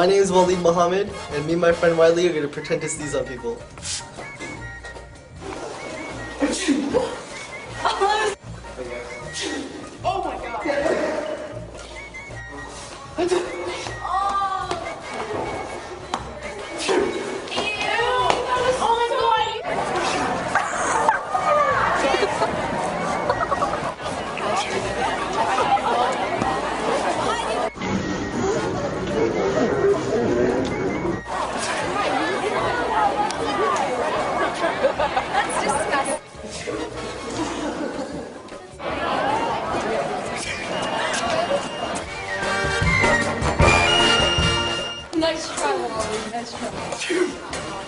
My name is Waleed Mohammed, and me and my friend Wiley are gonna pretend to sneeze on people. Oh my god. That's disgusting. Nice try, Wally. Nice try.